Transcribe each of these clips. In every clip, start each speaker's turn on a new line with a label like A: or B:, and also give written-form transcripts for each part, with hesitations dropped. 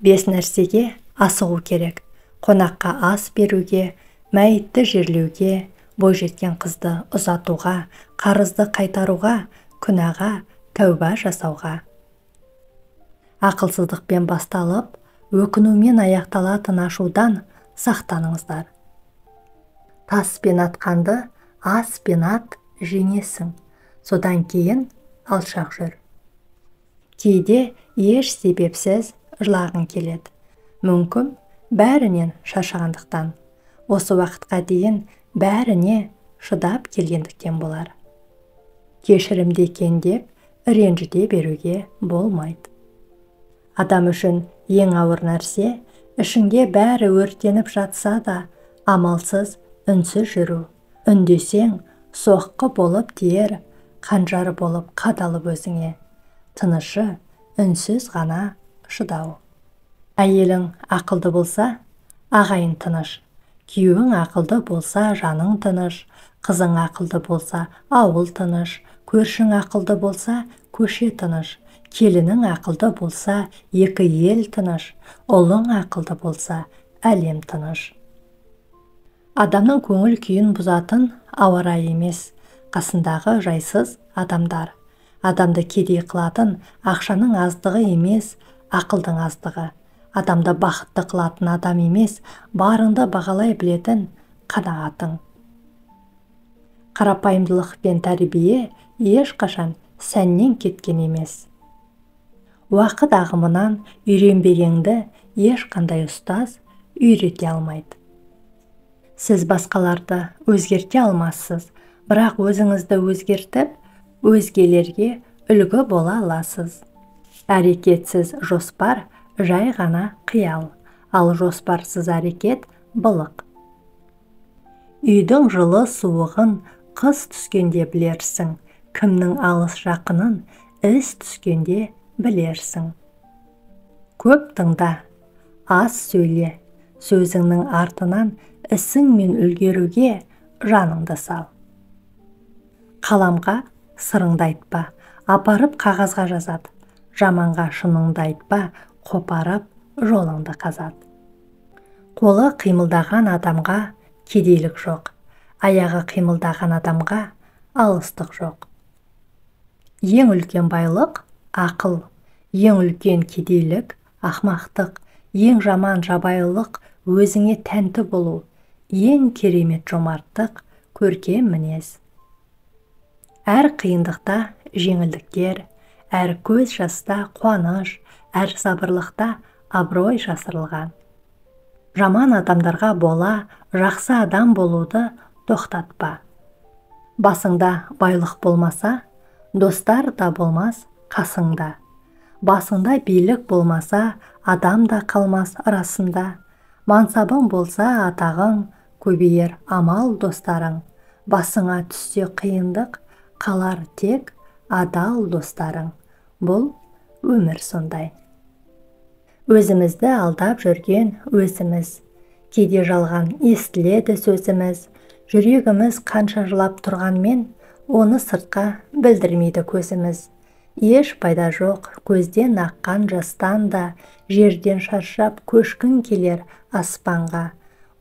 A: 5 нәрсеге асығу керек: қонаққа ас беруге, мәйітті жерлеуге, бойжеткен қызды ұзатуға, қарызды қайтаруға, күнәға тәуба жасауға. Ақылсыздықпен басталып, өкінумен аяқталатын ашудан сақтаныңыздар. Таспен атқанды аспен ат жеңесің, содан кейін алшақ жүр. Кейде еш себепсіз жылағың келеді. Мүмкін бәрінен шаршағандықтан, осы уақытқа дейін бәріне шыдап келгендіктен болар. Кешірімді екен деп ренжіде беруге болмайды. Адам үшін ең ауыр нәрсе, ішінде бәрі өртеніп жатса да, амалсыз үнсіз жүру. Үндесең, соққы болып тиер, қанжары болып қадалып өзіңе. Тынышы, үнсіз ғана шыдау. Әйелің ақылды болса, ағайын тыныш. Күйеуің ақылды болса, жаның тыныш. Қызың ақылды болса, ауыл тыныш. Көршің ақылды болса, көше тыныш. Келінің ақылды болса, екі ел тыныш. Ұлың ақылды болса, әлем тыныш. Адамның көңіл күйін бұзатын ауа райы емес, қасындағы жайсыз адамдар. Адамды кедей қылатын ақшаның аздығы емес, ақылдың аздығы. Адамды бақытты қылатын адам емес, барыңды бағалай білетін қанағатың. Қарапайымдылық пен тәрбие ешқашан сәннен кеткен емес. Уақыт ағымынан үйренбегенді ешқандай ұстаз үйрете алмайды. Сіз басқаларды өзгерте алмассыз, бірақ өзіңізді өзгертіп, өзгелерге үлгі бола аласыз. Әрекетсіз жоспар жай ғана қиял, ал жоспарсыз әрекет былық. Үйдің жылы суығын қыс түскенде білерсің, кімнің алыс жақынын іс түскенде білерсің. Көп тыңда, аз сөйле, сөзіңнің артынан ісің мен үлгеруге жаныңды сал. Қаламға сырыңды айтпа, апарып қағазға жазады. Жаманға шыныңды айтпа, қопарып жолыңды қазады. Қолы қимылдаған адамға кедейлік жоқ, аяғы қимылдаған адамға алыстық жоқ. Ең үлкен байлық ақыл, ең үлкен кедейлік ақмақтық, ең жаман жабайылық өзіңе тәнті болу, ең керемет жомарттық көркем мінез. Әр қиындықта жеңілдіктер, әр көз жаста қуаныш, әр сабырлықта абырой жасырылған. Жаман адамдарға бола, жақсы адам болуды тоқтатпа. Басыңда байлық болмаса, достар да болмас қасыңда. Басыңда билік болмаса, адам да қалмас арасында. Мансабың болса атағың, көбейер амал достарың. Басыңа түссе қиындық, қалар тек адал достарың. Бұл өмір сондай. Өзімізді алдап жүрген өзіміз. Кейде жалған естіледі сөзіміз. Жүрегіміз қанша жылап тұрғанмен, оны сыртқа білдірмейді көзіміз. Еш пайда жоқ көзден аққан жастан да, жерден шаршап көшкін келер аспанға.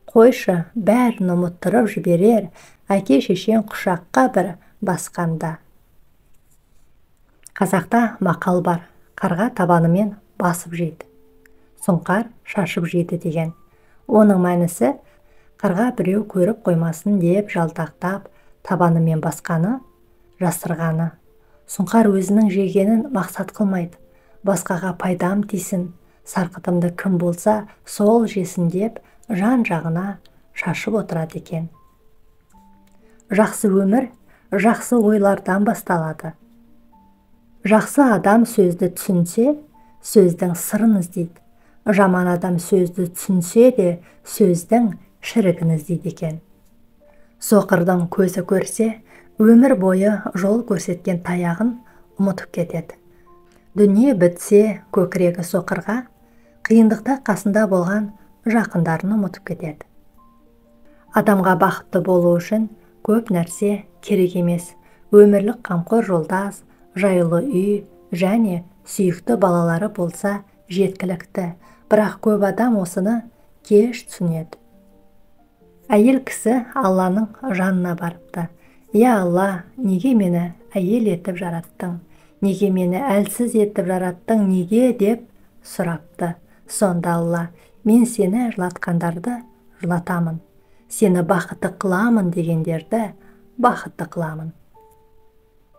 A: Қойшы бәрін ұмыттырып жіберер, әке шешең құшаққа бір басқанда. Қазақта мақал бар, қарға табанымен басып жейді, сұңқар шашып жейді деген. Оның мәнісі, қарға біреу көріп қоймасын деп жалтақтап, табанымен басқаны, жасырғаны. Сұңқар өзінің жегенін мақсат қылмайды. Басқаға пайдам тисін, сарқытымды кім болса сол жесін деп жан-жағына шашып отырады екен. Жақсы өмір жақсы ойлардан басталады. Жақсы адам сөзді түсінсе, сөздің сырын іздейді. Жаман адам сөзді түсінсе де, сөздің шірігін іздейді екен. Соқырдың көзі көрсе, өмір бойы жол көрсеткен таяғын ұмытып кетеді. Дүние бітсе көкірегі соқырға, қиындықта қасында болған жақындарын ұмытып кетеді. Адамға бақытты болу үшін көп нәрсе керек емес. Өмірлік қамқор жолдас, жайлы үй және сүйікті балалары болса жеткілікті. бірақ көп адам осыны кеш түсінеді. Әйел кісі Алланың жанына барыпты. «Я Алла, неге мені әйел етіп жараттың? Неге мені әлсіз етіп жараттың, неге?» деп сұрапты. Сонда Алла: «Мен сені жылатқандарды жылатамын, сені бақытты қыламын дегендерді бақытты қыламын».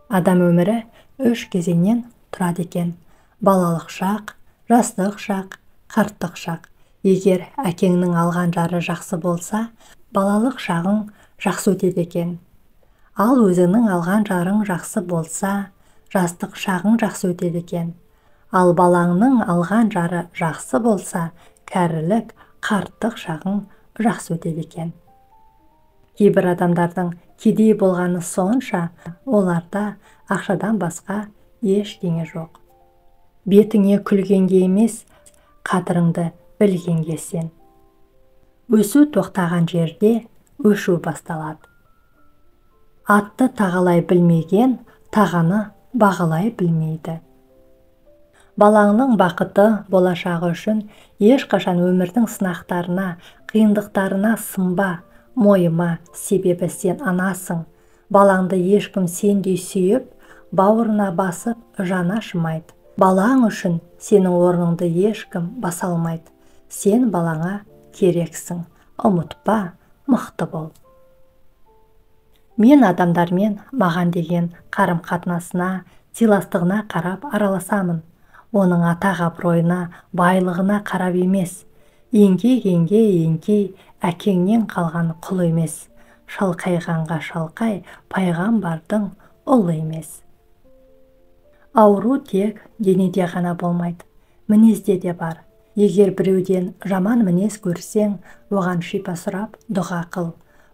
A: Адам өмірі 3 кезеңнен тұрады екен: балалық шақ, жастық шақ, қарттық шақ. Егер әкеңнің алған жары жақсы болса, балалық шағың жақсы өтеді екен. Ал өзіңнің алған жарың жақсы болса, жастық шағың жақсы өтеді екен. Ал балаңның алған жары жақсы болса, кәрілік, қарттық шағың жақсы өтеді екен. Кейбір адамдардың кедей болғаны сонша, оларда ақшадан басқа ештеңе жоқ. Бетіңе күлгенге емес, қадіріңді білгенге сен. Өсу тоқтаған жерде өшу басталады. Атты тағалай білмеген тағаны бағалай білмейді. Балаңның бақыты болашағы үшін ешқашан өмірдің сынақтарына, қиындықтарына сынба, мойыма, себебі сен анасың. Балаңды ешкім сендей сүйіп, бауырына басып жаны ашымайды. Балаң үшін сенің орныңды ешкім баса алмайды. Сен балаңа керексің. Ұмытпа, мықты бол. Мен адамдармен маған деген қарым-қатынасына, сыйластығына қарап араласамын. Оның атақ-абыройына, байлығына қарап емес. Еңкейгенге еңкей, әкеңнен қалған құл емес. Шалқайғанға шалқай, пайғамбардың ұлы емес. Ауру тек денеде ғана болмайды, мінезде де бар. Егер біреуден жаман мінез көрсең, оған шипа сұрап дұға қыл.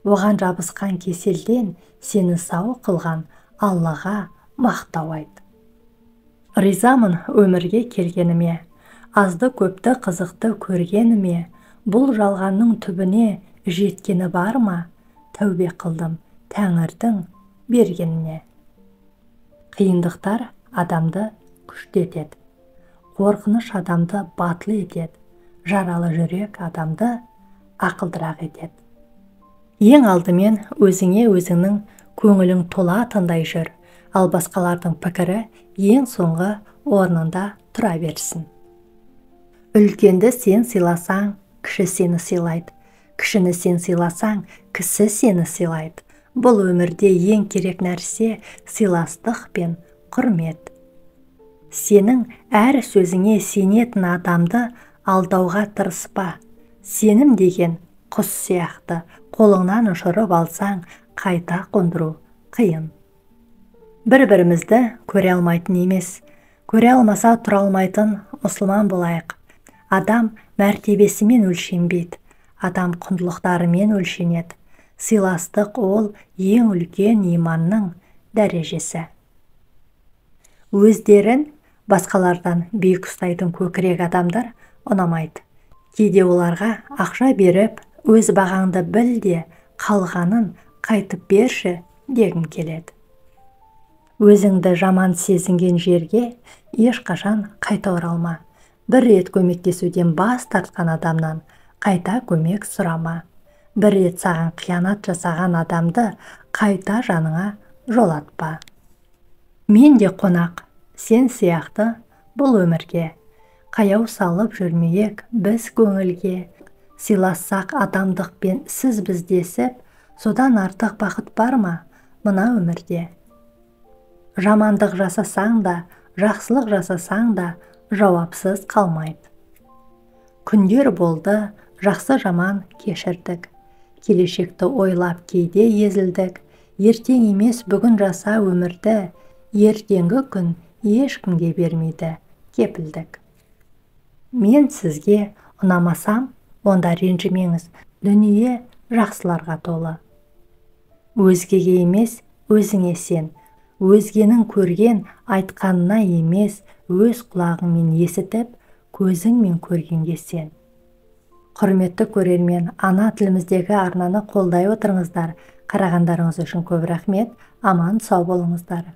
A: Оған жабысқан кеселден сені сау қылған Аллаға мақтау айт. Ризамын өмірге келгеніме, азды көпті қызықты көргеніме. Бұл жалғанның түбіне жеткені бар ма? Тәубе қылдым Тәңірдің бергеніне. Қиындықтар адамды күшті етеді. Қорқыныш адамды батыл етеді. Жаралы жүрек адамды ақылдырақ етеді. Ең алдымен өзіңе өзіңнің көңілің толатындай жүр, ал басқалардың пікірі ең соңғы орнында тұра берсін. Үлкенді сен сыйласаң, кіші сені сыйлайды. Кішіні сен сыйласаң, кісі сені сыйлайды. Бұл өмірде ең керек нәрсе сыйластық пен құрмет. Сенің әр сөзіңе сенетін адамды алдауға тырыспа. Сенім деген құс сияқты, қолыңнан ұшырып алсаң, қайта қондыру қиын. Бір-бірімізді көре алмайтын емес, көре алмаса тұра алмайтын мұсылман болайық. Адам мәртебесімен өлшенбейді, адам құндылықтарымен өлшенеді. Сыйластық ол ең үлкен иманның дәрежесі. Өздерін басқалардан биік ұстайтын көкірек адамдар ұнамайды. Кейде оларға ақша беріп, өз бағаңды біл де, қалғанын қайтып берші дегім келеді. Өзіңді жаман сезінген жерге ешқашан қайта оралма. Бір рет көмектесуден бас тартқан адамнан қайта көмек сұрама. Бір рет саған қиянат жасаған адамды қайта жаныңа жолатпа. Мен де қонақ, сен сияқты бұл өмірге. Қаяу салып жүрмейік біз көңілге. Сыйлассақ адамдықпен сіз біздесіп, содан артық бақыт бар ма мына өмірде? Жамандық жасасаң да, жақсылық жасасаң да, жауапсыз қалмайды. Күндер болды, жақсы жаман кешірдік. Келешекті ойлап кейде езілдік. Ертең емес бүгін жаса өмірді, ертеңгі күн ешкімге бермейді кепілдік. Мен сізге ұнамасам, онда ренжімеңіз, дүние жақсыларға толы. Өзгеге емес, өзіңе сен. Өзгенің көрген айтқанына емес, өз құлағыңмен есітіп, көзіңмен көргенге сен. Құрметті көрермен, ана тіліміздегі арнаны қолдай отырыңыздар. Қарағандарыңыз үшін көп рахмет. Аман сау болыңыздар.